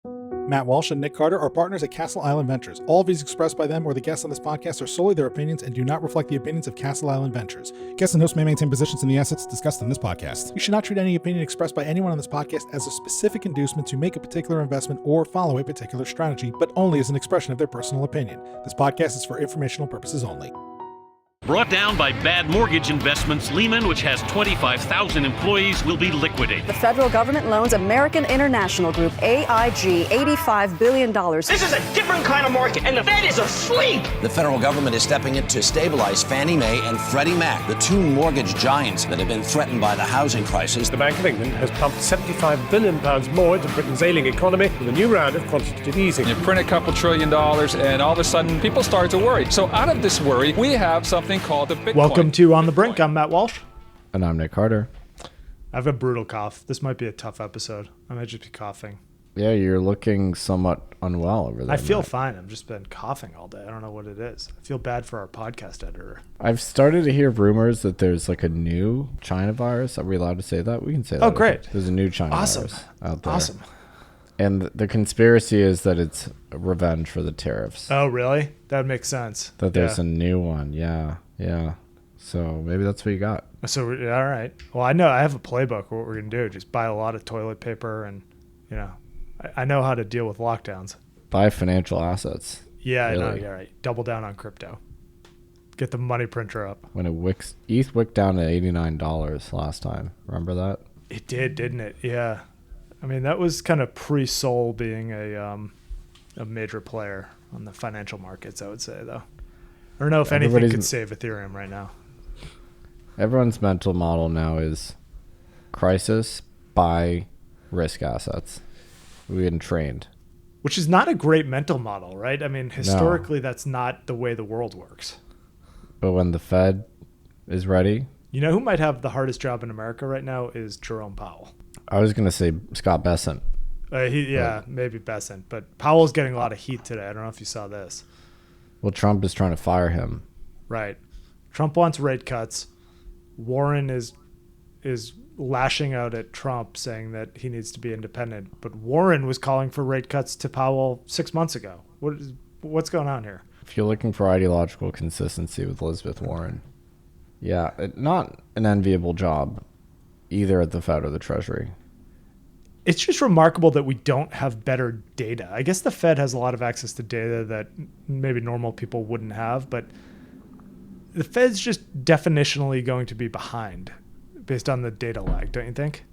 Matt Walsh and Nick Carter are partners at Castle Island Ventures. All views expressed by them or the guests on this podcast are solely their opinions and do not reflect the opinions of Castle Island Ventures. Guests and hosts may maintain positions in the assets discussed in this podcast. You should not treat any opinion expressed by anyone on this podcast as a specific inducement to make a particular investment or follow a particular strategy, but only as an expression of their personal opinion. This podcast is for informational purposes only. Brought down by bad mortgage investments, Lehman, which has 25,000 employees, will be liquidated. The federal government loans American International Group, AIG, $85 billion. This is a different kind of market, and the Fed is asleep. The federal government is stepping in to stabilize Fannie Mae and Freddie Mac, the two mortgage giants that have been threatened by the housing crisis. The Bank of England has pumped £75 billion more into Britain's ailing economy with a new round of quantitative easing. You print a couple $1 trillion, and all of a sudden, people start to worry. So out of this worry, we have something called the Bitcoin. Welcome to On the Brink. I'm Matt Walsh. And I'm Nick Carter. I have a brutal cough. This might be a tough episode. I might just be coughing. Yeah, you're looking somewhat unwell over there. I feel Matt. fine. I've just been coughing all day. I don't know what it is. I feel bad for our podcast editor. I've started to hear rumors that there's like a new China virus. Are we allowed to say that? We can say that. Oh, great. There's a new China Awesome. virus out there. Awesome. And the conspiracy is that it's revenge for the tariffs. Oh, really? That makes sense. That there's a new one. Yeah. So maybe that's what you got. So, all right. Well, I know I have a playbook for what we're going to do. Just buy a lot of toilet paper and, I know how to deal with lockdowns. Buy financial assets. Yeah, really. I know. Yeah, right. Double down on crypto. Get the money printer up. When ETH wicked down to $89 last time. Remember that? It did, didn't it? Yeah. I mean, that was kind of pre-Sol being a major player on the financial markets, I would say, though. I don't know if anything could save Ethereum right now. Everyone's mental model now is crisis, buy, risk assets. We've been trained. Which is not a great mental model, right? I mean, historically, that's not the way the world works. But when the Fed is ready... You know who might have the hardest job in America right now is Jerome Powell. I was going to say Scott Bessent. Maybe Bessent. But Powell's getting a lot of heat today. I don't know if you saw this. Well, Trump is trying to fire him. Right. Trump wants rate cuts. Warren is lashing out at Trump, saying that he needs to be independent. But Warren was calling for rate cuts to Powell 6 months ago. What's going on here? If you're looking for ideological consistency with Elizabeth Warren, not an enviable job, either at the Fed or the Treasury. It's just remarkable that we don't have better data. I guess the Fed has a lot of access to data that maybe normal people wouldn't have, but the Fed's just definitionally going to be behind based on the data lag, don't you think?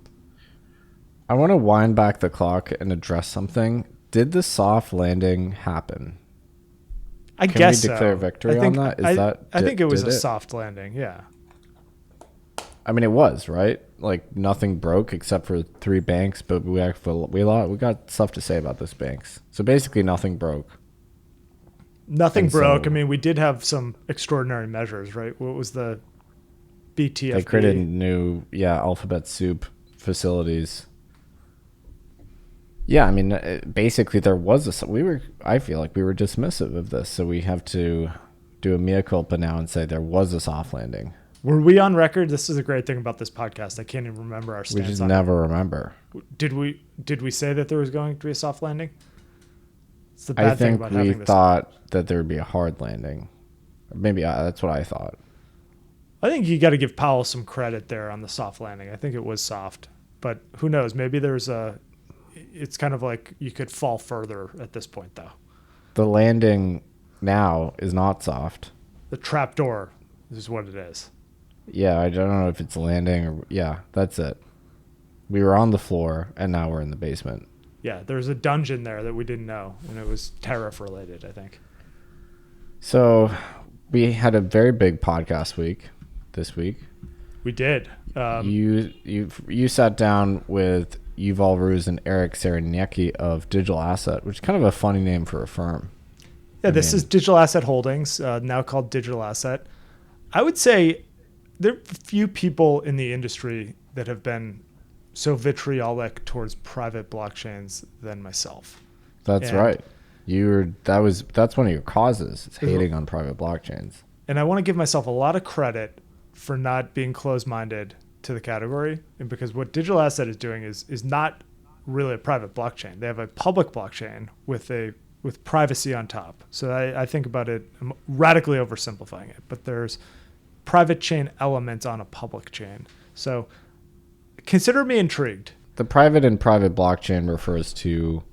I want to wind back the clock and address something. Did the soft landing happen? I guess so. Can we declare victory on that? I think it was a soft landing, yeah. I mean, it was, right? Like, nothing broke except for 3 banks, but we got stuff to say about those banks. So basically, nothing broke. Nothing broke. I mean, we did have some extraordinary measures, right? What was the BTFP? They created new, alphabet soup facilities. Yeah, I mean, basically, there was I feel like we were dismissive of this, so we have to do a mea culpa now and say there was a soft landing. Were we on record? This is a great thing about this podcast. I can't even remember our stance. We just never remember. Did we say that there was going to be a soft landing? It's the bad thing about having this. We thought that there would be a hard landing. Maybe that's what I thought. I think you got to give Powell some credit there on the soft landing. I think it was soft, but who knows? Maybe it's kind of like you could fall further at this point, though. The landing now is not soft. The trapdoor is what it is. Yeah, I don't know if it's landing or... Yeah, that's it. We were on the floor, and now we're in the basement. Yeah, there's a dungeon there that we didn't know, and it was tariff-related, I think. So, we had a very big podcast this week. We did. You sat down with Yuval Ruz and Eric Saraniecki of Digital Asset, which is kind of a funny name for a firm. Yeah, this is Digital Asset Holdings, now called Digital Asset. I would say there are few people in the industry that have been so vitriolic towards private blockchains than myself. That's right. That's one of your causes, is hating on private blockchains. And I want to give myself a lot of credit for not being closed-minded to the category, and because what Digital Asset is doing is not really a private blockchain. They have a public blockchain with privacy on top. So I think about it, I'm radically oversimplifying it, but there's private chain elements on a public chain. So consider me intrigued. The private and private blockchain refers to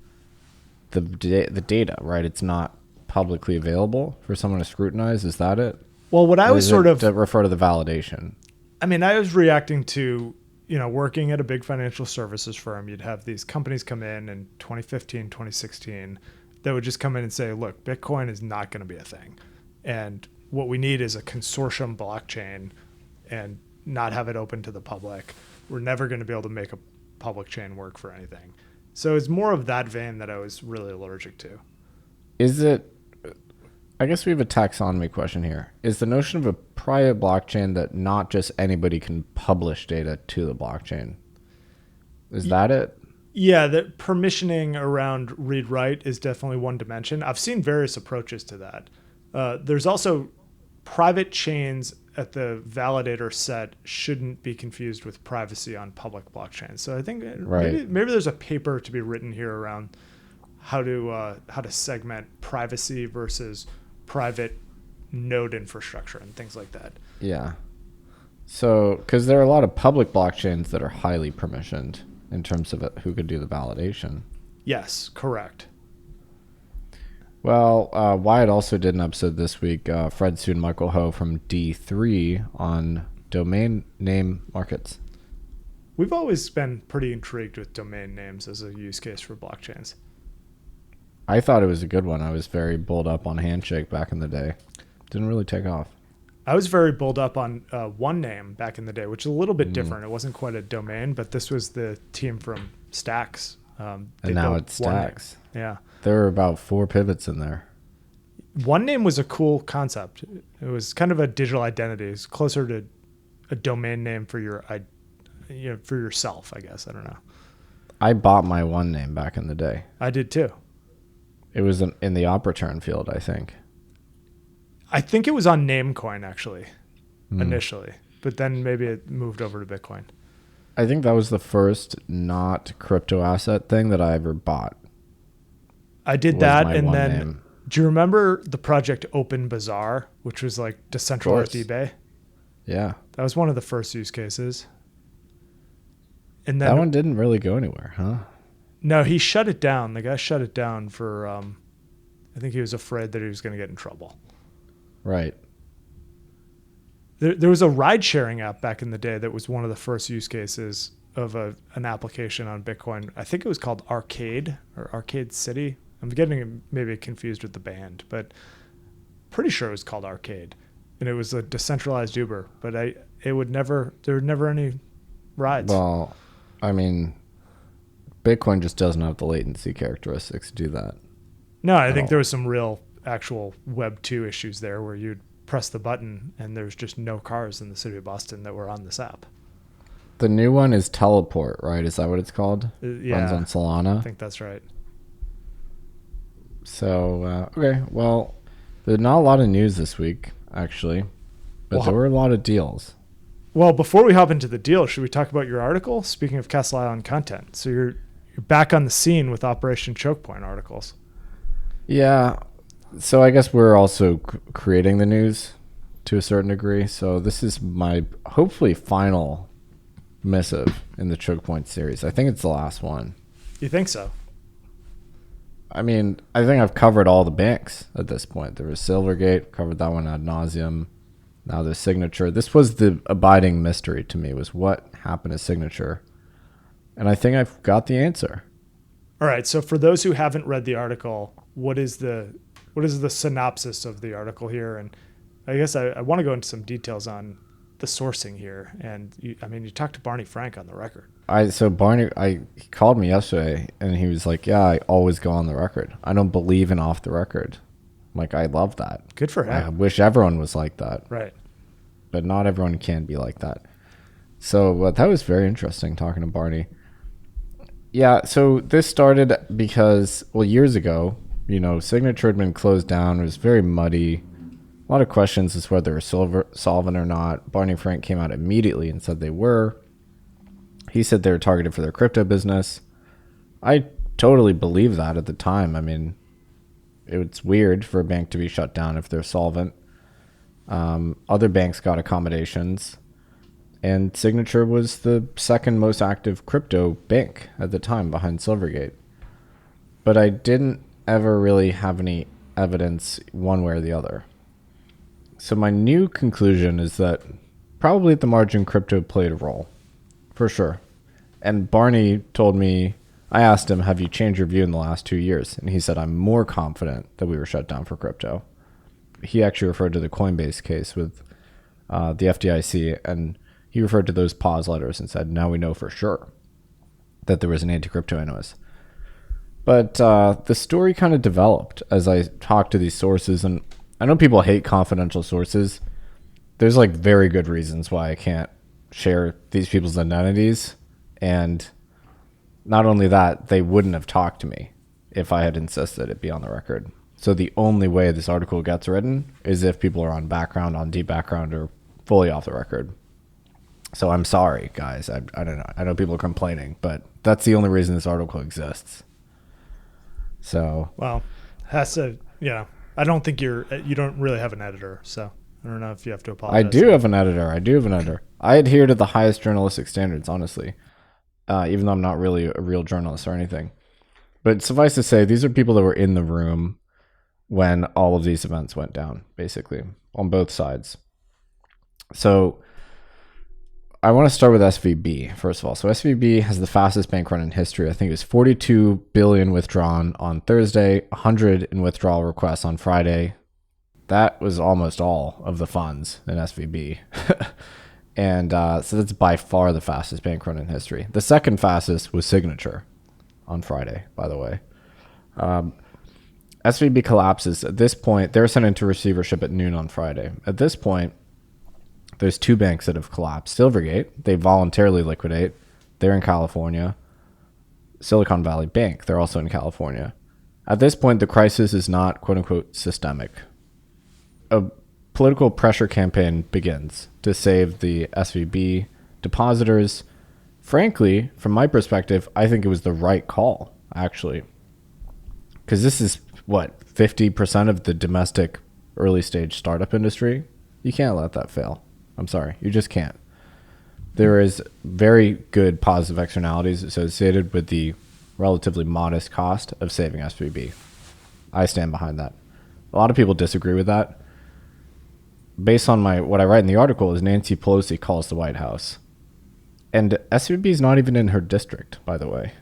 the data, right? It's not publicly available for someone to scrutinize. Is that it? Well, what I was sort of to refer to the validation. I mean, I was reacting to, working at a big financial services firm. You'd have these companies come in 2015, 2016, that would just come in and say, look, Bitcoin is not going to be a thing. And what we need is a consortium blockchain and not have it open to the public. We're never going to be able to make a public chain work for anything. So it's more of that vein that I was really allergic to. Is it, I guess we have a taxonomy question here. Is the notion of a private blockchain that not just anybody can publish data to the blockchain? Is that it? Yeah, the permissioning around read-write is definitely one dimension. I've seen various approaches to that. There's also private chains at the validator set shouldn't be confused with privacy on public blockchains. So I think maybe there's a paper to be written here around how to segment privacy versus private node infrastructure and things like that. Yeah. So, because there are a lot of public blockchains that are highly permissioned in terms of who could do the validation. Yes, correct. Well, Wyatt also did an episode this week, Fred Soon, Michael Ho from D3 on domain name markets. We've always been pretty intrigued with domain names as a use case for blockchains. I thought it was a good one. I was very bulled up on Handshake back in the day. Didn't really take off. I was very bulled up on One Name back in the day, which is a little bit different. It wasn't quite a domain, but this was the team from Stacks. And now it's Stacks. Yeah. There were about 4 pivots in there. One Name was a cool concept. It was kind of a digital identity. It's closer to a domain name for for yourself, I guess. I don't know. I bought my One Name back in the day. I did too. It was in the op return field, I think. I think it was on Namecoin actually, initially, but then maybe it moved over to Bitcoin. I think that was the first not crypto asset thing that I ever bought. I did that, and then name. Do you remember the project Open Bazaar, which was like decentralized eBay? Yeah, that was one of the first use cases. And then that one didn't really go anywhere, huh? No, he shut it down. The guy shut it down for, I think he was afraid that he was going to get in trouble. Right. There was a ride-sharing app back in the day that was one of the first use cases of an application on Bitcoin. I think it was called Arcade or Arcade City. I'm getting maybe confused with the band, but pretty sure it was called Arcade. And it was a decentralized Uber, but there were never any rides. Well, I mean, Bitcoin just doesn't have the latency characteristics to do that. No, I think there was some real actual Web 2 issues there where you'd press the button and there's just no cars in the city of Boston that were on this app. The new one is Teleport, right? Is that what it's called? Yeah. Runs on Solana. I think that's right. So, okay. Well, there's not a lot of news this week, actually, but there were a lot of deals. Well, before we hop into the deal, should we talk about your article? Speaking of Castle Island content. So you're back on the scene with Operation Choke Point articles. Yeah. So I guess we're also creating the news to a certain degree. So this is my hopefully final missive in the Choke Point series. I think it's the last one. You think so? I mean, I think I've covered all the banks at this point. There was Silvergate, covered that one ad nauseum. Now there's Signature. This was the abiding mystery to me, was what happened to Signature. And I think I've got the answer. All right. So for those who haven't read the article, what is the synopsis of the article here? And I guess I want to go into some details on the sourcing here. And you talked to Barney Frank on the record. He called me yesterday and he was like, yeah, I always go on the record. I don't believe in off the record. I'm like, I love that. Good for him. I wish everyone was like that. Right. But not everyone can be like that. So that was very interesting talking to Barney. Yeah, so this started because, years ago, Signature had been closed down. It was very muddy. A lot of questions as to whether they were solvent or not. Barney Frank came out immediately and said they were. He said they were targeted for their crypto business. I totally believe that at the time. I mean, it's weird for a bank to be shut down if they're solvent. Other banks got accommodations, and Signature was the second most active crypto bank at the time behind Silvergate. But I didn't ever really have any evidence one way or the other. So my new conclusion is that probably at the margin crypto played a role, for sure. And Barney told me, I asked him, have you changed your view in the last 2 years? And he said, I'm more confident that we were shut down for crypto. He actually referred to the Coinbase case with the FDIC, and he referred to those pause letters and said, now we know for sure that there was an anti-crypto animus. But the story kind of developed as I talked to these sources, and I know people hate confidential sources. There's like very good reasons why I can't share these people's identities, and not only that, they wouldn't have talked to me if I had insisted it be on the record. So the only way this article gets written is if people are on background, on deep background, or fully off the record. So I'm sorry, guys. I don't know. I know people are complaining, but that's the only reason this article exists. So well, has to, yeah. I don't think you don't really have an editor, so I don't know if you have to apologize. I do have an editor. I adhere to the highest journalistic standards, honestly, even though I'm not really a real journalist or anything. But suffice to say, these are people that were in the room when all of these events went down, basically, on both sides. So I want to start with SVB, first of all. So SVB has the fastest bank run in history. I think it was 42 billion withdrawn on Thursday, 100 in withdrawal requests on Friday. That was almost all of the funds in SVB. And so that's by far the fastest bank run in history. The second fastest was Signature on Friday, by the way. SVB collapses. At this point, they're sent into receivership at noon on Friday. At this point, there's two banks that have collapsed. Silvergate, they voluntarily liquidate. They're in California. Silicon Valley Bank, they're also in California. At this point, the crisis is not, quote unquote, systemic. A political pressure campaign begins to save the SVB depositors. Frankly, from my perspective, I think it was the right call, actually. Because this is, 50% of the domestic early stage startup industry? You can't let that fail. I'm sorry, you just can't. There is very good positive externalities associated with the relatively modest cost of saving SVB. I stand behind that. A lot of people disagree with that. Based on what I write in the article is Nancy Pelosi calls the White House. And SVB is not even in her district, by the way.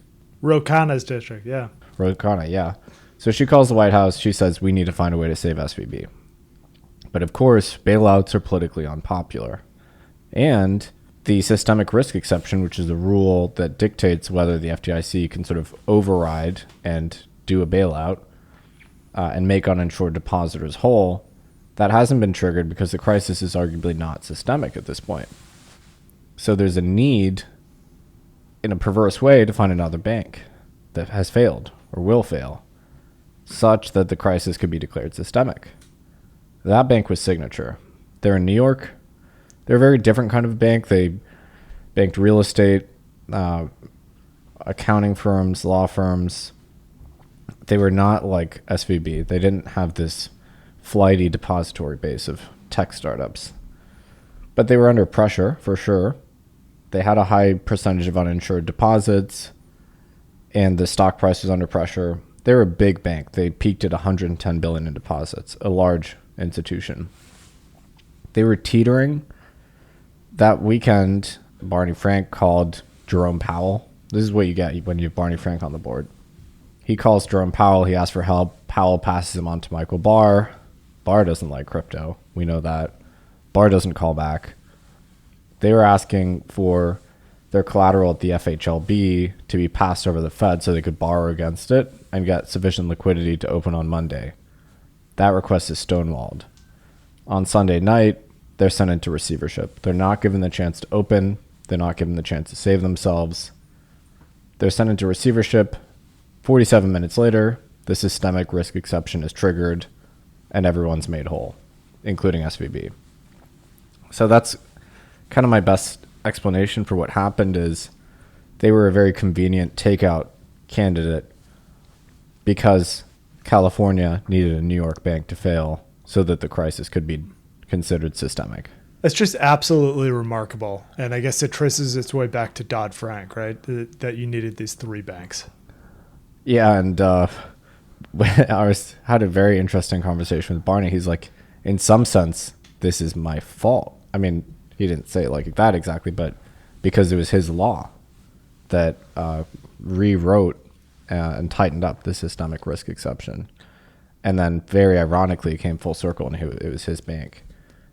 Ro Khanna's district, yeah. Ro Khanna, yeah. So she calls the White House. She says, we need to find a way to save SVB. But of course, bailouts are politically unpopular. And the systemic risk exception, which is the rule that dictates whether the FDIC can sort of override and do a bailout and make uninsured depositors whole, that hasn't been triggered because the crisis is arguably not systemic at this point. So there's a need, in a perverse way, to find another bank that has failed or will fail, such that the crisis could be declared systemic. That bank was Signature. They're in New York. They're a very different kind of bank. They banked real estate, accounting firms, law firms. They were not like SVB. They didn't have this flighty depository base of tech startups. But they were under pressure, for sure. They had a high percentage of uninsured deposits, and the stock price was under pressure. They were a big bank. They peaked at 110 billion in deposits, a large institution. They were teetering. That weekend, Barney Frank called Jerome Powell. This is what you get when you have Barney Frank on the board. He calls Jerome Powell. He asks for help. Powell passes him on to Michael Barr. Barr doesn't like crypto. We know that. Barr doesn't call back. They were asking for their collateral at the FHLB to be passed over the Fed so they could borrow against it and get sufficient liquidity to open on Monday. That request is stonewalled. On Sunday night, they're sent into receivership. They're not given the chance to open. They're not given the chance to save themselves. They're sent into receivership. 47 minutes later, the systemic risk exception is triggered and everyone's made whole, including SVB. So that's kind of my best explanation for what happened is they were a very convenient takeout candidate because California needed a New York bank to fail so that the crisis could be considered systemic. It's just absolutely remarkable. And I guess it traces its way back to Dodd-Frank, right? That you needed these 3 banks. Yeah, and I had a very interesting conversation with Barney. He's like, in some sense, this is my fault. I mean, he didn't say it like that exactly, but because it was his law that rewrote and tightened up the systemic risk exception. And then very ironically, it came full circle and it was his bank.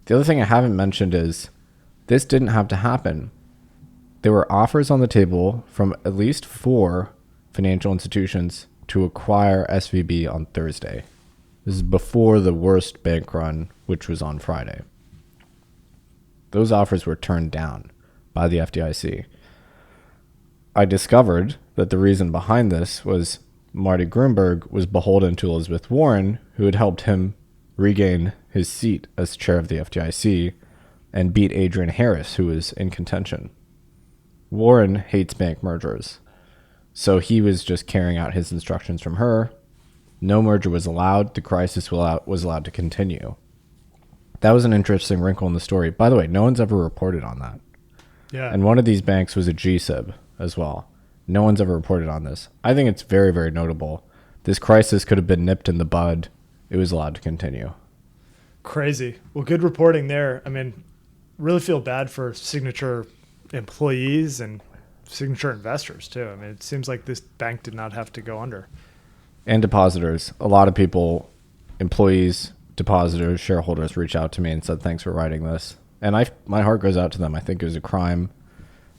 The other thing I haven't mentioned is this didn't have to happen. There were offers on the table from at least 4 financial institutions to acquire SVB on Thursday. This is before the worst bank run, which was on Friday. Those offers were turned down by the FDIC. I discovered that the reason behind this was Marty Gruenberg was beholden to Elizabeth Warren, who had helped him regain his seat as chair of the FDIC and beat Adrian Harris, who was in contention. Warren hates bank mergers, so he was just carrying out his instructions from her. No merger was allowed. The crisis was allowed to continue. That was an interesting wrinkle in the story. By the way, no one's ever reported on that. Yeah. And one of these banks was a GSIB as well. No one's ever reported on this. I think it's very, very notable. This crisis could have been nipped in the bud. It was allowed to continue. Crazy. Well, good reporting there. I mean, really feel bad for Signature employees and Signature investors too. I mean, it seems like this bank did not have to go under. And depositors. A lot of people, employees, depositors, shareholders reached out to me and said, thanks for writing this. And my heart goes out to them. I think it was a crime.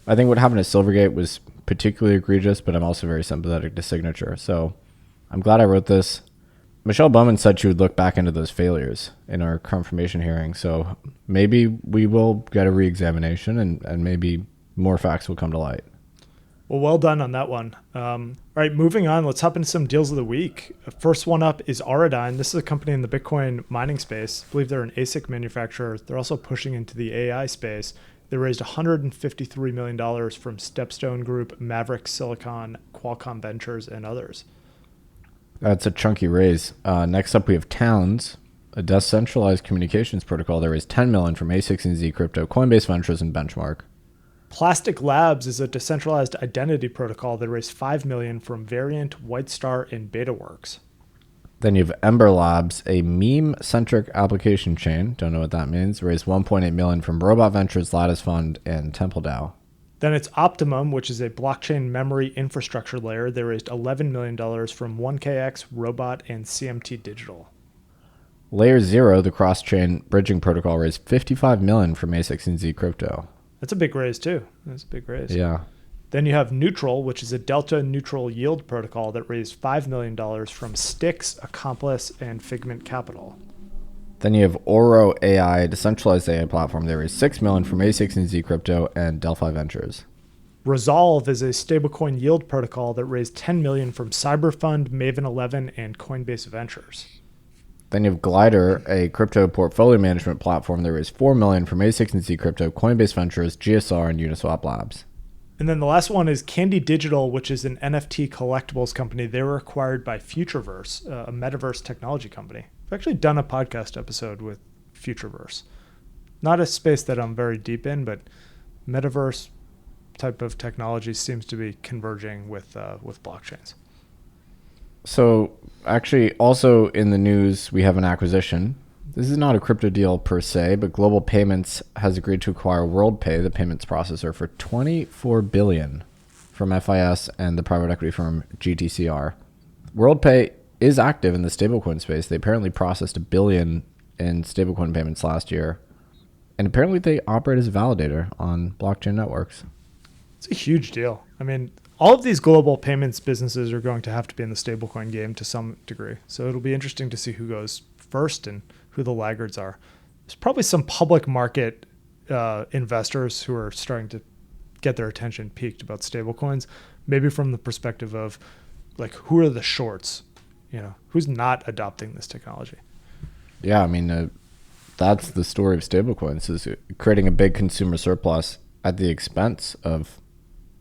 I think what happened at Silvergate was particularly egregious, but I'm also very sympathetic to Signature. So I'm glad I wrote this. Michelle Bowman said she would look back into those failures in our confirmation hearing. So maybe we will get a re-examination and maybe more facts will come to light. Well done on that one. All right, moving on. Let's hop into some deals of the week. First one up is Auradine. This is a company in the Bitcoin mining space. I believe they're an ASIC manufacturer. They're also pushing into the AI space. They raised $153 million from Stepstone Group, Maverick Silicon, Qualcomm Ventures, and others. That's a chunky raise. Next up, we have Towns, a decentralized communications protocol that raised $10 million from A16Z Crypto, Coinbase Ventures, and Benchmark. Plastic Labs is a decentralized identity protocol that raised $5 million from Variant, Whitestar, and BetaWorks. Then you have Ember Labs, a meme-centric application chain. Don't know what that means. Raised $1.8 million from Robot Ventures, Lattice Fund, and TempleDAO. Then it's Optimum, which is a blockchain memory infrastructure layer. They raised $11 million from 1KX, Robot, and CMT Digital. Layer 0, the cross-chain bridging protocol, raised $55 million from A16Z Crypto. That's a big raise, too. That's a big raise. Yeah. Then you have Neutral, which is a delta neutral yield protocol that raised $5 million from Styx, Accomplice, and Figment Capital. Then you have Oro AI, a decentralized AI platform. They raised $6 million from A16Z Crypto and Delphi Ventures. Resolve is a stablecoin yield protocol that raised $10 million from Cyberfund, Maven 11, and Coinbase Ventures. Then you have Glider, a crypto portfolio management platform that raised $4 million from A16Z Crypto, Coinbase Ventures, GSR, and Uniswap Labs. And then the last one is Candy Digital, which is an NFT collectibles company. They were acquired by Futureverse, a metaverse technology company. I've actually done a podcast episode with Futureverse. Not a space that I'm very deep in, but metaverse type of technology seems to be converging with blockchains. So actually also in the news, we have an acquisition. This is not a crypto deal per se, but Global Payments has agreed to acquire WorldPay, the payments processor, for $24 billion from FIS and the private equity firm GTCR. WorldPay is active in the stablecoin space. They apparently processed $1 billion in stablecoin payments last year. And apparently they operate as a validator on blockchain networks. It's a huge deal. I mean, all of these global payments businesses are going to have to be in the stablecoin game to some degree. So it'll be interesting to see who goes first and who the laggards are. There's probably some public market investors who are starting to get their attention piqued about stablecoins, maybe from the perspective of like, who are the shorts? You know, who's not adopting this technology? Yeah, I mean, that's the story of stablecoins, is creating a big consumer surplus at the expense of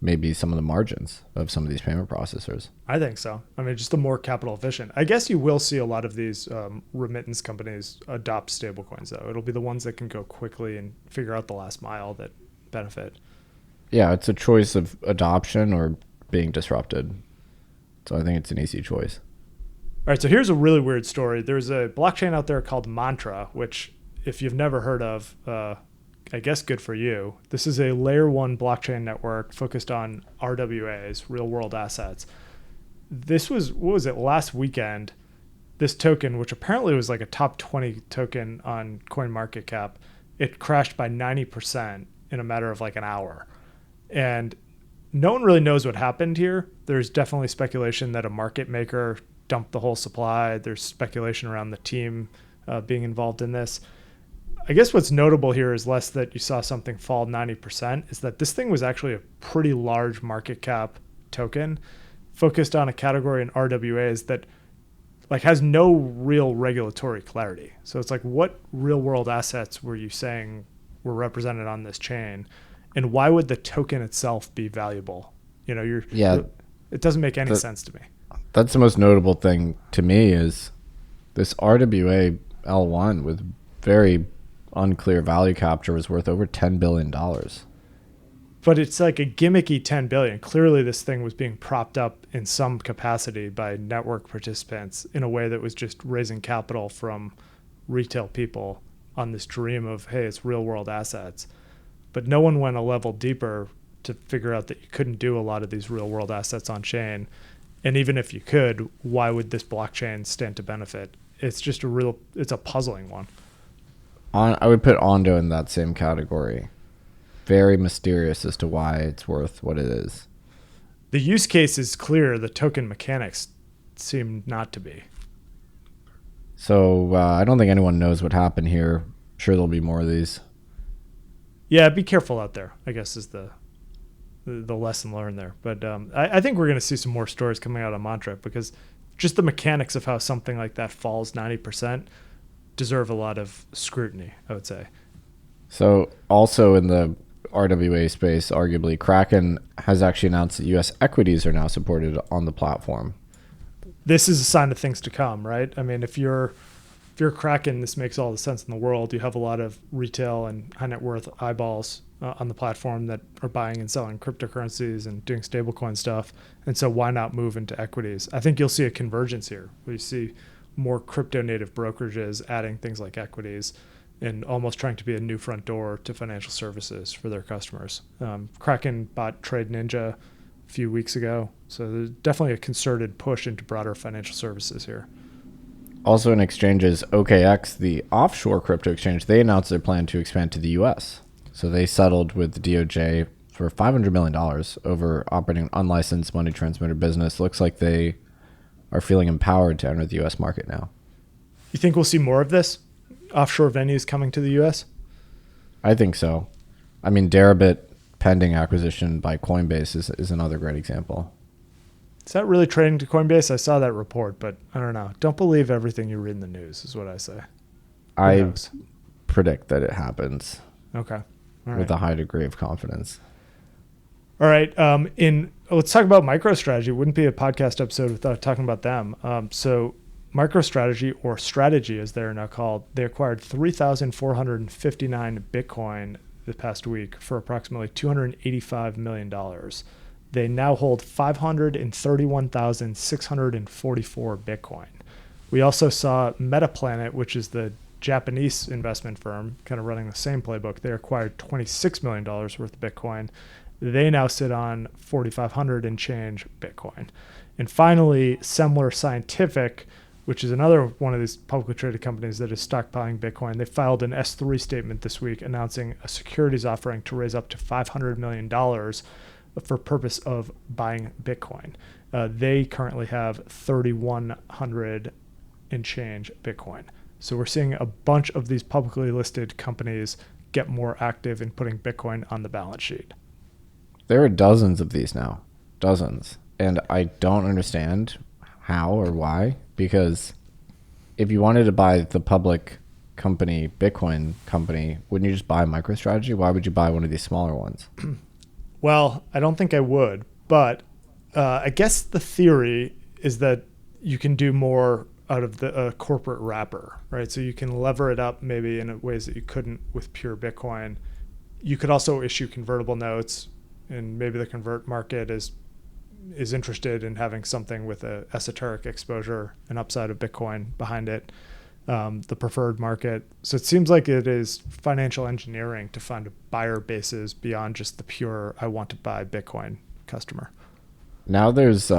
maybe some of the margins of some of these payment processors. I think so. I mean, just the more capital efficient. I guess you will see a lot of these remittance companies adopt stablecoins, though. It'll be the ones that can go quickly and figure out the last mile that benefit. Yeah, it's a choice of adoption or being disrupted. So I think it's an easy choice. All right, so here's a really weird story. There's a blockchain out there called Mantra, which if you've never heard of, I guess good for you. This is a layer 1 blockchain network focused on RWAs, real world assets. This was, what was it, last weekend, this token, which apparently was like a top 20 token on CoinMarketCap, it crashed by 90% in a matter of like an hour. And no one really knows what happened here. There's definitely speculation that a market maker dumped the whole supply. There's speculation around the team being involved in this. I guess what's notable here is less that you saw something fall 90%, is that this thing was actually a pretty large market cap token focused on a category in RWAs that like has no real regulatory clarity. So it's like, what real world assets were you saying were represented on this chain? And why would the token itself be valuable? You know, it doesn't make any sense to me. That's the most notable thing to me is this RWA L1 with very unclear value capture was worth over $10 billion. But it's like a gimmicky $10 billion. Clearly this thing was being propped up in some capacity by network participants in a way that was just raising capital from retail people on this dream of, hey, it's real world assets. But no one went a level deeper to figure out that you couldn't do a lot of these real world assets on chain. And even if you could, why would this blockchain stand to benefit? It's just it's a puzzling one. I would put Ondo in that same category. Very mysterious as to why it's worth what it is. The use case is clear. The token mechanics seem not to be. So I don't think anyone knows what happened here. I'm sure there'll be more of these. Yeah, be careful out there, I guess, is the lesson learned there. But I think we're going to see some more stories coming out of Mantra, because just the mechanics of how something like that falls 90% deserve a lot of scrutiny, I would say. So also in the RWA space, arguably, Kraken has actually announced that U.S. equities are now supported on the platform. This is a sign of things to come, right? I mean, if you're Kraken, this makes all the sense in the world. You have a lot of retail and high net worth eyeballs on the platform that are buying and selling cryptocurrencies and doing stablecoin stuff. And so why not move into equities? I think you'll see a convergence here where you see more crypto native brokerages adding things like equities and almost trying to be a new front door to financial services for their customers. Kraken bought Trade Ninja a few weeks ago. So there's definitely a concerted push into broader financial services here. Also in exchanges, OKX, the offshore crypto exchange, they announced their plan to expand to the U.S. So they settled with the DOJ for $500 million over operating an unlicensed money transmitter business. Looks like they are feeling empowered to enter the U.S. market now. You think we'll see more of this? Offshore venues coming to the U.S.? I think so. I mean, Deribit pending acquisition by Coinbase is another great example. Is that really trading to Coinbase? I saw that report, but I don't know. Don't believe everything you read in the news is what I say. I predict that it happens. Okay. All right. With a high degree of confidence. All right. Let's talk about MicroStrategy. It wouldn't be a podcast episode without talking about them. So MicroStrategy, or Strategy as they're now called, they acquired 3,459 Bitcoin this past week for approximately $285 million. They now hold 531,644 Bitcoin. We also saw Metaplanet, which is the Japanese investment firm, kind of running the same playbook. They acquired $26 million worth of Bitcoin. They now sit on 4,500 and change Bitcoin. And finally, Semler Scientific, which is another one of these publicly traded companies that is stockpiling Bitcoin. They filed an S3 statement this week announcing a securities offering to raise up to $500 million for purpose of buying Bitcoin. They currently have 3,100 and change Bitcoin. So we're seeing a bunch of these publicly listed companies get more active in putting Bitcoin on the balance sheet. There are dozens of these now. Dozens. And I don't understand how or why, because if you wanted to buy the public company, Bitcoin company, wouldn't you just buy MicroStrategy? Why would you buy one of these smaller ones? Well, I don't think I would, but I guess the theory is that you can do more out of the corporate wrapper, right? So you can lever it up maybe in ways that you couldn't with pure Bitcoin. You could also issue convertible notes, and maybe the convert market is interested in having something with a esoteric exposure and upside of Bitcoin behind it. The preferred market. So it seems like it is financial engineering to find buyer bases beyond just the pure I want to buy Bitcoin customer. Now there's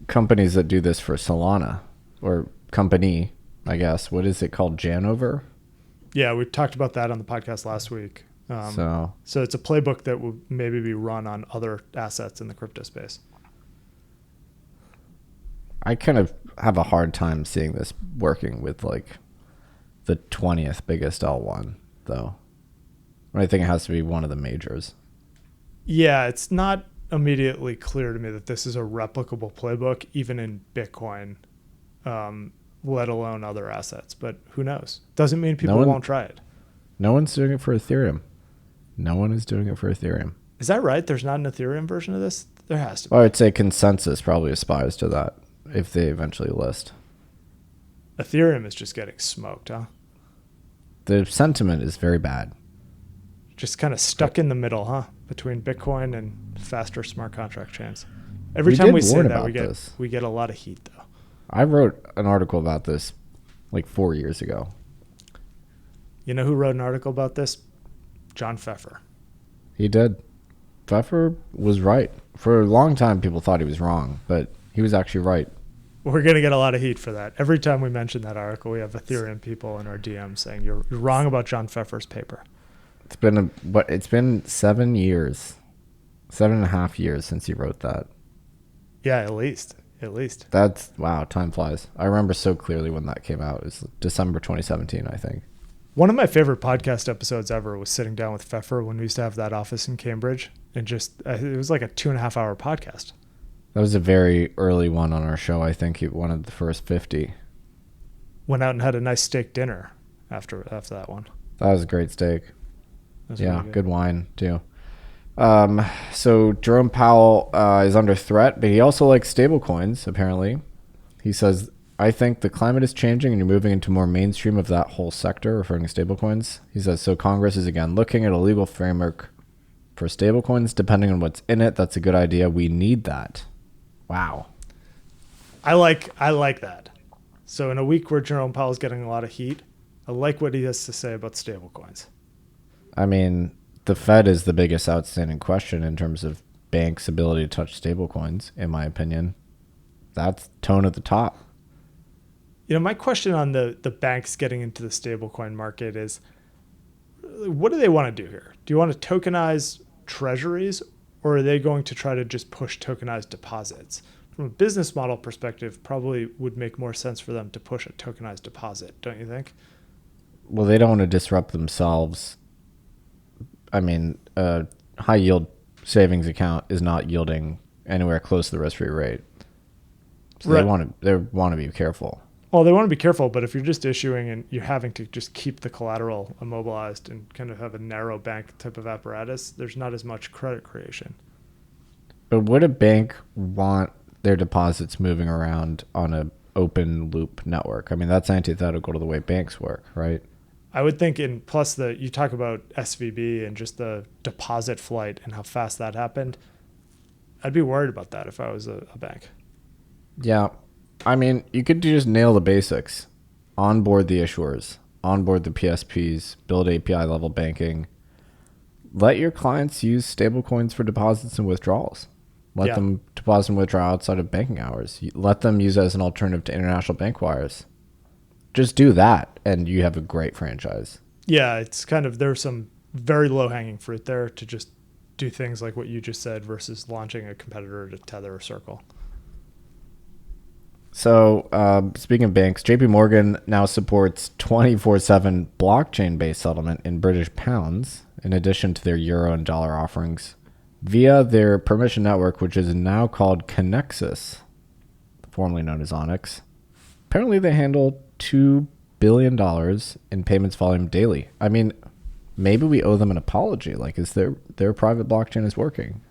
companies that do this for Solana, or company, I guess. What is it called? Janover? Yeah, we talked about that on the podcast last week. So it's a playbook that will maybe be run on other assets in the crypto space. I kind of have a hard time seeing this working with like the 20th biggest L1, though. I think it has to be one of the majors. Yeah, it's not immediately clear to me that this is a replicable playbook, even in Bitcoin, let alone other assets. But who knows? Doesn't mean people won't try it. No one's doing it for Ethereum. No one is doing it for Ethereum. Is that right? There's not an Ethereum version of this? There has to be. Well, I'd say Consensus probably aspires to that if they eventually list. Ethereum is just getting smoked, huh? The sentiment is very bad. Just kind of stuck in the middle, huh? Between Bitcoin and faster smart contract chains. Every time we say that, we get a lot of heat, though. I wrote an article about this like 4 years ago. You know who wrote an article about this? John Pfeffer. He did. Pfeffer was right. For a long time, people thought he was wrong, but he was actually right. We're going to get a lot of heat for that. Every time we mention that article, we have Ethereum people in our DMs saying you're wrong about John Pfeffer's paper. It's been 7 years, 7.5 years since he wrote that. Yeah, at least. That's, wow, time flies. I remember so clearly when that came out. It was December 2017, I think. One of my favorite podcast episodes ever was sitting down with Pfeffer when we used to have that office in Cambridge, and it was like a 2.5 hour podcast. That was a very early one on our show. I think one of the first 50. Went out and had a nice steak dinner after that one. That was a great steak. Yeah, really good wine too. So Jerome Powell is under threat, but he also likes stablecoins, apparently. He says, I think the climate is changing and you're moving into more mainstream of that whole sector, referring to stablecoins. He says, so Congress is again looking at a legal framework for stablecoins, depending on what's in it. That's a good idea. We need that. Wow. I like that. So in a week where Jerome Powell is getting a lot of heat, I like what he has to say about stablecoins. I mean, the Fed is the biggest outstanding question in terms of banks' ability to touch stablecoins, in my opinion. That's tone at the top. You know, my question on the banks getting into the stablecoin market is, what do they want to do here? Do you want to tokenize treasuries, or are they going to try to just push tokenized deposits? From a business model perspective, probably would make more sense for them to push a tokenized deposit, don't you think? Well, they don't want to disrupt themselves. I mean, a high yield savings account is not yielding anywhere close to the risk-free rate. So right. They want to be careful. Well, they want to be careful, but if you're just issuing and you're having to just keep the collateral immobilized and kind of have a narrow bank type of apparatus, there's not as much credit creation. But would a bank want their deposits moving around on an open loop network? I mean, that's antithetical to the way banks work, right? I would think, plus you talk about SVB and just the deposit flight and how fast that happened. I'd be worried about that if I was a bank. Yeah. I mean, you could just nail the basics. Onboard the issuers, onboard the PSPs, build API level banking. Let your clients use stablecoins for deposits and withdrawals. Let them deposit and withdraw outside of banking hours. Let them use it as an alternative to international bank wires. Just do that, and you have a great franchise. Yeah, it's kind of, there's some very low-hanging fruit there to just do things like what you just said versus launching a competitor to Tether or Circle. So, speaking of banks, JP Morgan now supports 24/7 blockchain-based settlement in British pounds, in addition to their euro and dollar offerings, via their permission network, which is now called Connexus, formerly known as Onyx. Apparently, they handle $2 billion in payments volume daily. I mean, maybe we owe them an apology. Like, is their private blockchain is working?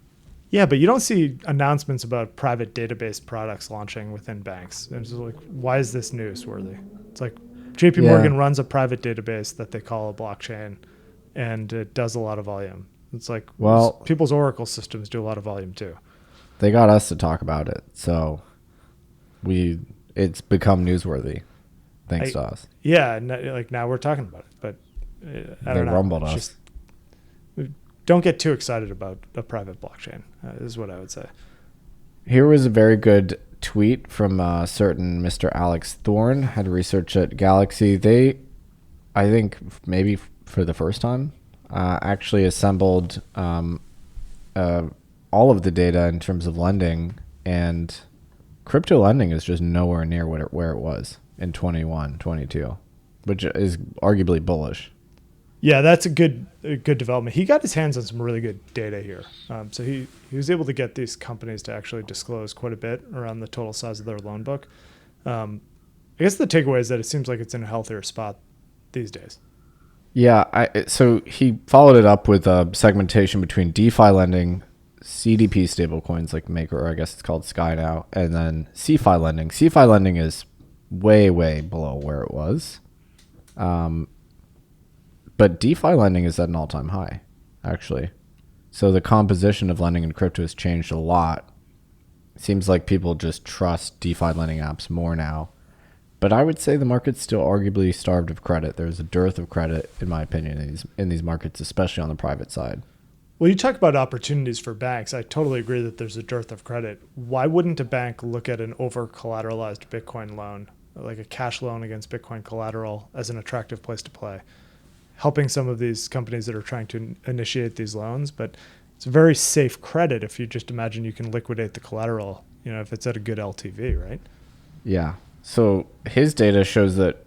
Yeah, but you don't see announcements about private database products launching within banks. It's like, why is this newsworthy? It's like JP Morgan runs a private database that they call a blockchain, and it does a lot of volume. It's like, well, people's Oracle systems do a lot of volume too. They got us to talk about it, so it's become newsworthy thanks to us. Yeah, like now we're talking about it, but I don't know. They rumbled us. Don't get too excited about a private blockchain, is what I would say. Here was a very good tweet from a certain Mr. Alex Thorne, head of research at Galaxy. They, I think maybe for the first time, actually assembled all of the data in terms of lending, and crypto lending is just nowhere near where it was in 21, 22, which is arguably bullish. Yeah, that's a good development. He got his hands on some really good data here. So he was able to get these companies to actually disclose quite a bit around the total size of their loan book. I guess the takeaway is that it seems like it's in a healthier spot these days. Yeah, so he followed it up with a segmentation between DeFi lending, CDP stablecoins like Maker, or I guess it's called Sky now, and then CeFi lending. CeFi lending is way, way below where it was. But DeFi lending is at an all-time high, actually. So the composition of lending in crypto has changed a lot. It seems like people just trust DeFi lending apps more now. But I would say the market's still arguably starved of credit. There's a dearth of credit, in my opinion, in these markets, especially on the private side. Well, you talk about opportunities for banks. I totally agree that there's a dearth of credit. Why wouldn't a bank look at an over-collateralized Bitcoin loan, like a cash loan against Bitcoin collateral, as an attractive place to play? Helping some of these companies that are trying to initiate these loans, but it's a very safe credit if you just imagine you can liquidate the collateral, if it's at a good LTV, right? Yeah. So his data shows that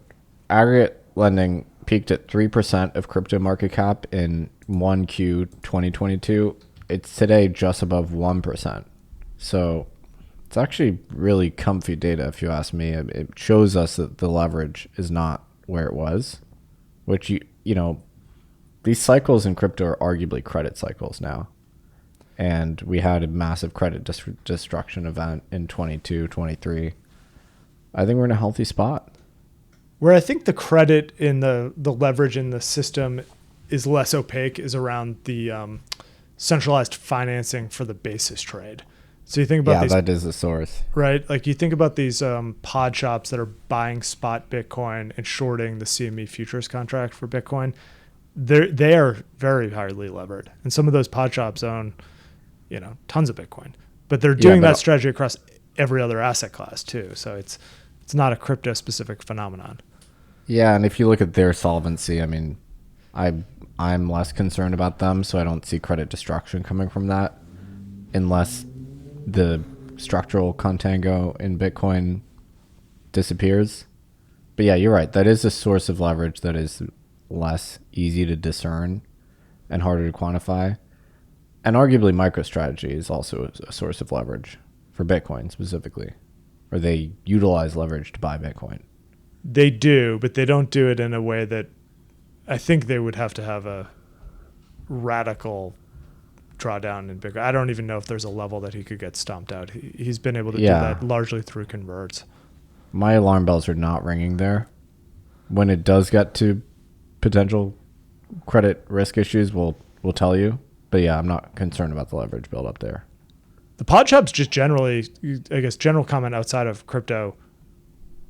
aggregate lending peaked at 3% of crypto market cap in 1Q 2022. It's today just above 1%. So it's actually really comfy data, if you ask me. It shows us that the leverage is not where it was, which these cycles in crypto are arguably credit cycles now. And we had a massive credit destruction event in 22, 23. I think we're in a healthy spot. Where I think the credit in the leverage in the system is less opaque is around the centralized financing for the basis trade. So you think about that is the source, right? Like you think about these pod shops that are buying spot Bitcoin and shorting the CME futures contract for Bitcoin. They are very highly levered, and some of those pod shops own, tons of Bitcoin. But they're doing that strategy across every other asset class too. So it's not a crypto specific phenomenon. Yeah, and if you look at their solvency, I mean, I'm less concerned about them, so I don't see credit destruction coming from that, unless the structural contango in Bitcoin disappears. But yeah, you're right. That is a source of leverage that is less easy to discern and harder to quantify. And arguably MicroStrategy is also a source of leverage for Bitcoin specifically, or they utilize leverage to buy Bitcoin. They do, but they don't do it in a way that I think they would have to have a radical drawdown in Bitcoin. I don't even know if there's a level that he could get stomped out. He's been able to do that largely through converts. My alarm bells are not ringing there. When it does get to potential credit risk issues, we'll tell you. But yeah, I'm not concerned about the leverage build up there. The pod shops just generally, I guess, general comment outside of crypto,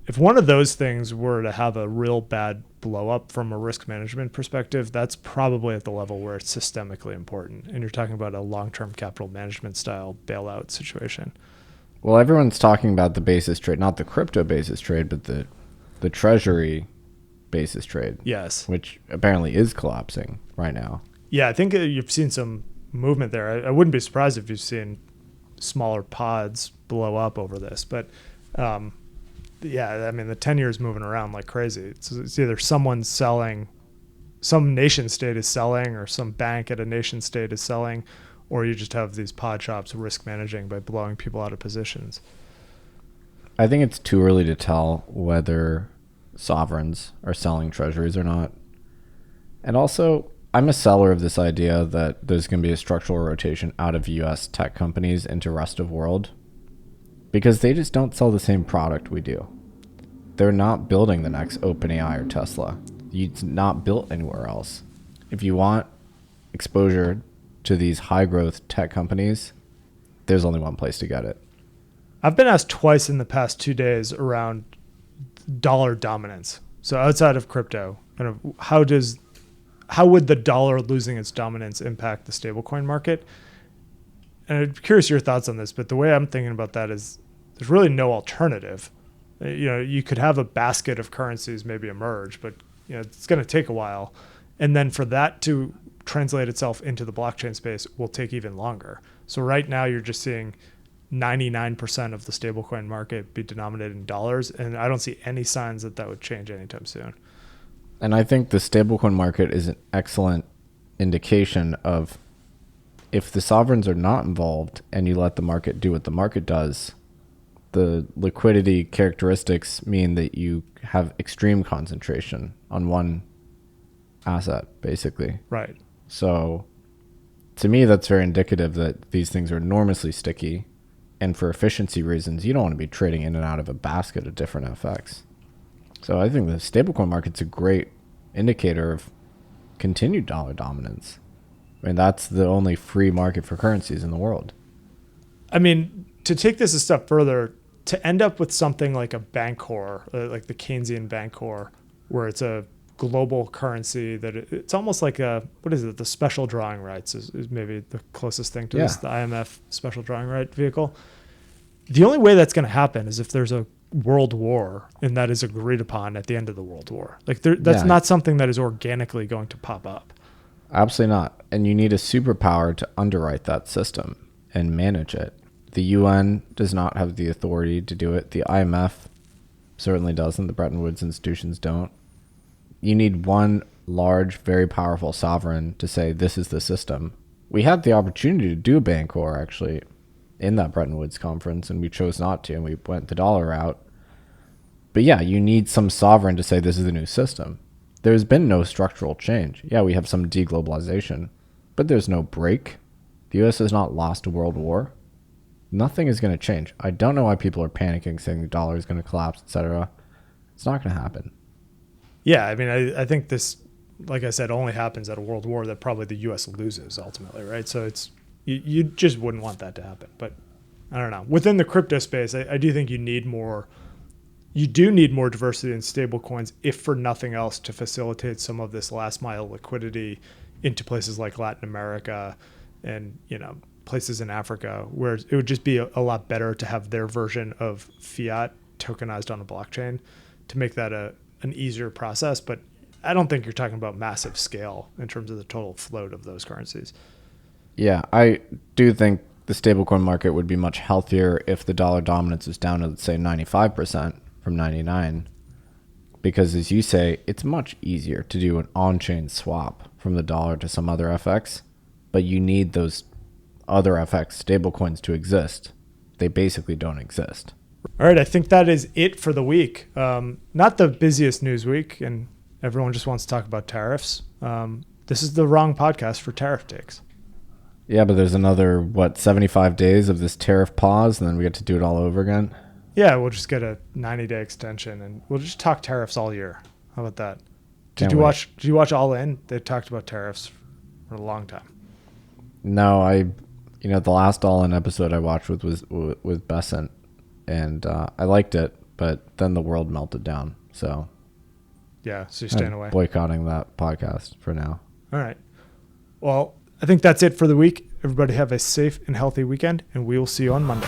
if one of those things were to have a real bad blow up from a risk management perspective, that's probably at the level where it's systemically important. And you're talking about a long-term capital management style bailout situation. Well, everyone's talking about the basis trade, not the crypto basis trade, but the treasury basis trade. Yes. Which apparently is collapsing right now. Yeah, I think you've seen some movement there. I wouldn't be surprised if you've seen smaller pods blow up over this. But yeah, I mean, the 10 years moving around like crazy. It's either someone's selling, some nation state is selling, or some bank at a nation state is selling, or you just have these pod shops risk managing by blowing people out of positions. I think it's too early to tell whether sovereigns are selling treasuries or not. And also, I'm a seller of this idea that there's going to be a structural rotation out of US tech companies into rest of world because they just don't sell the same product we do. They're not building the next OpenAI or Tesla. It's not built anywhere else. If you want exposure to these high growth tech companies, there's only one place to get it. I've been asked twice in the past 2 days around dollar dominance. So outside of crypto, kind of how would the dollar losing its dominance impact the stablecoin market? And I'm curious your thoughts on this, but the way I'm thinking about that is there's really no alternative. You could have a basket of currencies maybe emerge, but it's going to take a while. And then for that to translate itself into the blockchain space will take even longer. So right now you're just seeing 99% of the stablecoin market be denominated in dollars, and I don't see any signs that would change anytime soon. And I think the stablecoin market is an excellent indication of if the sovereigns are not involved and you let the market do what the market does, the liquidity characteristics mean that you have extreme concentration on one asset, basically. Right. So to me, that's very indicative that these things are enormously sticky. And for efficiency reasons, you don't want to be trading in and out of a basket of different FX. So I think the stablecoin market's a great indicator of continued dollar dominance. I mean, that's the only free market for currencies in the world. I mean, to take this a step further, to end up with something like a Bancor, like the Keynesian Bancor, where it's a global currency that it's almost like the special drawing rights is maybe the closest thing to this, the IMF special drawing right vehicle. The only way that's going to happen is if there's a world war and that is agreed upon at the end of the world war. Like that's not something that is organically going to pop up. Absolutely not. And you need a superpower to underwrite that system and manage it. The UN does not have the authority to do it. The IMF certainly doesn't. The Bretton Woods institutions don't. You need one large, very powerful sovereign to say, this is the system. We had the opportunity to do a Bancor, actually, in that Bretton Woods conference, and we chose not to, and we went the dollar route. But yeah, you need some sovereign to say, this is the new system. There's been no structural change. Yeah, we have some deglobalization, but there's no break. The U.S. has not lost a world war. Nothing is going to change. I don't know why people are panicking, saying the dollar is going to collapse, etc. It's not going to happen. Yeah, I mean, I think this, like I said, only happens at a world war that probably the U.S. loses ultimately, right? So it's you just wouldn't want that to happen. But I don't know. Within the crypto space, I do think you need more diversity in stablecoins, if for nothing else, to facilitate some of this last mile liquidity into places like Latin America and places in Africa, where it would just be a lot better to have their version of fiat tokenized on a blockchain to make that an easier process. But I don't think you're talking about massive scale in terms of the total float of those currencies. Yeah, I do think the stablecoin market would be much healthier if the dollar dominance is down to, let's say, 95% from 99%. Because as you say, it's much easier to do an on-chain swap from the dollar to some other FX, but you need those other FX stablecoins to exist. They basically don't exist. All right, I think that is it for the week. Not the busiest news week, and everyone just wants to talk about tariffs. This is the wrong podcast for tariff takes. Yeah, but there's another, 75 days of this tariff pause, and then we get to do it all over again? Yeah, we'll just get a 90-day extension, and we'll just talk tariffs all year. How about that? Did you watch All In? They talked about tariffs for a long time. No, the last All In episode I watched was with Besant, and I liked it, but then the world melted down. So yeah, so you're staying away. Boycotting that podcast for now. All right. Well, I think that's it for the week. Everybody have a safe and healthy weekend, and we will see you on Monday.